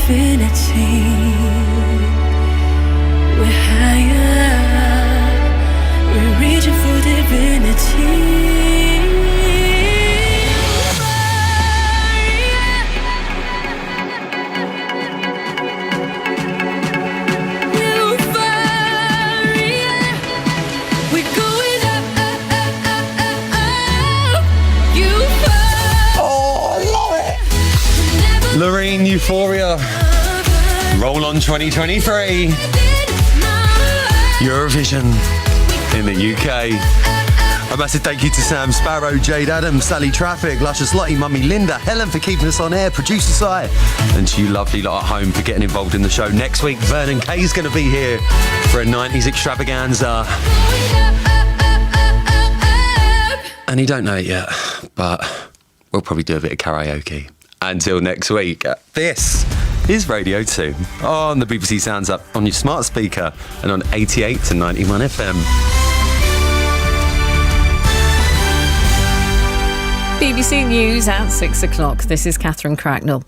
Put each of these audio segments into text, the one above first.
infinity. We're higher, we're reaching for divinity. Loreen, Euphoria. Roll on 2023. Eurovision in the UK. A massive thank you to Sam Sparrow, Jade Adams, Sally Traffic, Luscious Lottie, Mummy Linda, Helen for keeping us on air, Producer Si, and to you lovely lot at home for getting involved in the show. Next week, Vernon Kay's going to be here for a 90s extravaganza. And you don't know it yet, but we'll probably do a bit of karaoke. Until next week, this is Radio 2 on the BBC Sounds Up on your smart speaker and on 88 to 91 FM. BBC News at 6 o'clock. This is Catherine Cracknell.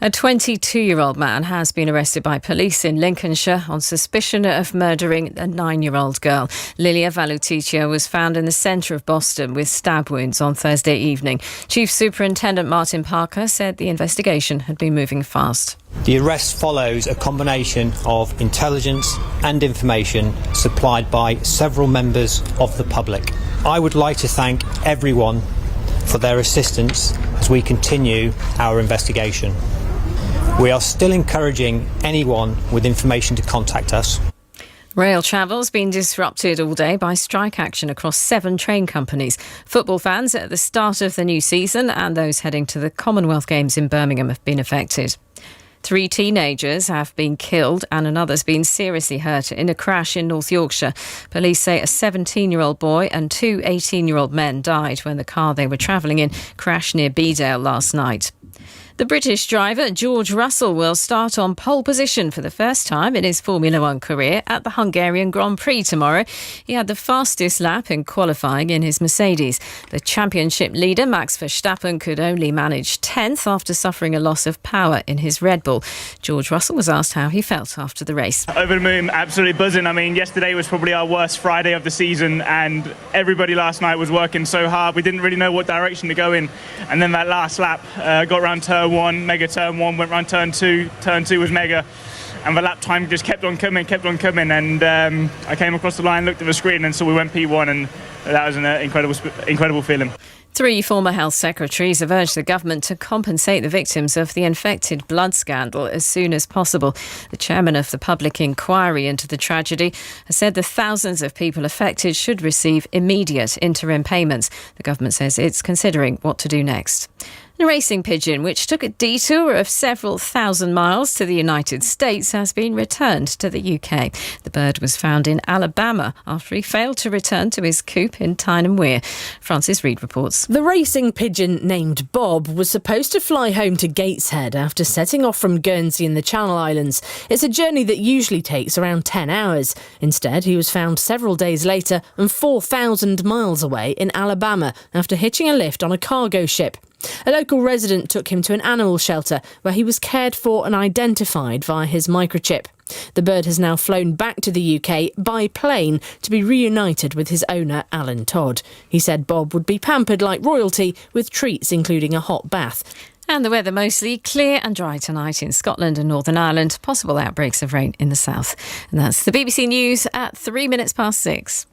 A 22-year-old man has been arrested by police in Lincolnshire on suspicion of murdering a 9-year-old girl. Lilia Valuticia was found in the centre of Boston with stab wounds on Thursday evening. Chief Superintendent Martin Parker said the investigation had been moving fast. The arrest follows a combination of intelligence and information supplied by several members of the public. I would like to thank everyone for their assistance as we continue our investigation. We are still encouraging anyone with information to contact us. Rail travel's been disrupted all day by strike action across 7 train companies. Football fans at the start of the new season and those heading to the Commonwealth Games in Birmingham have been affected. 3 teenagers have been killed and another's been seriously hurt in a crash in North Yorkshire. Police say a 17-year-old boy and 2 18-year-old men died when the car they were travelling in crashed near Bedale last night. The British driver George Russell will start on pole position for the first time in his Formula One career at the Hungarian Grand Prix tomorrow. He had the fastest lap in qualifying in his Mercedes. The championship leader Max Verstappen could only manage 10th after suffering a loss of power in his Red Bull. George Russell was asked how he felt after the race. Over the moon, absolutely buzzing. I mean, yesterday was probably our worst Friday of the season and everybody last night was working so hard. We didn't really know what direction to go in. And then that last lap, got around turn 1, mega turn 1, went round turn 2. Turn 2 was mega. And the lap time just kept on coming. And I came across the line, looked at the screen and saw we went P1 and that was an incredible feeling. 3 former health secretaries have urged the government to compensate the victims of the infected blood scandal as soon as possible. The chairman of the public inquiry into the tragedy has said the thousands of people affected should receive immediate interim payments. The government says it's considering what to do next. A racing pigeon, which took a detour of several thousand miles to the United States, has been returned to the UK. The bird was found in Alabama after he failed to return to his coop in Tyne Wear. Francis Reid reports. The racing pigeon named Bob was supposed to fly home to Gateshead after setting off from Guernsey in the Channel Islands. It's a journey that usually takes around 10 hours. Instead, he was found several days later and 4,000 miles away in Alabama after hitching a lift on a cargo ship. A local resident took him to an animal shelter where he was cared for and identified via his microchip. The bird has now flown back to the UK by plane to be reunited with his owner, Alan Todd. He said Bob would be pampered like royalty with treats including a hot bath. And the weather mostly clear and dry tonight in Scotland and Northern Ireland. Possible outbreaks of rain in the south. And that's the BBC News at 6:03.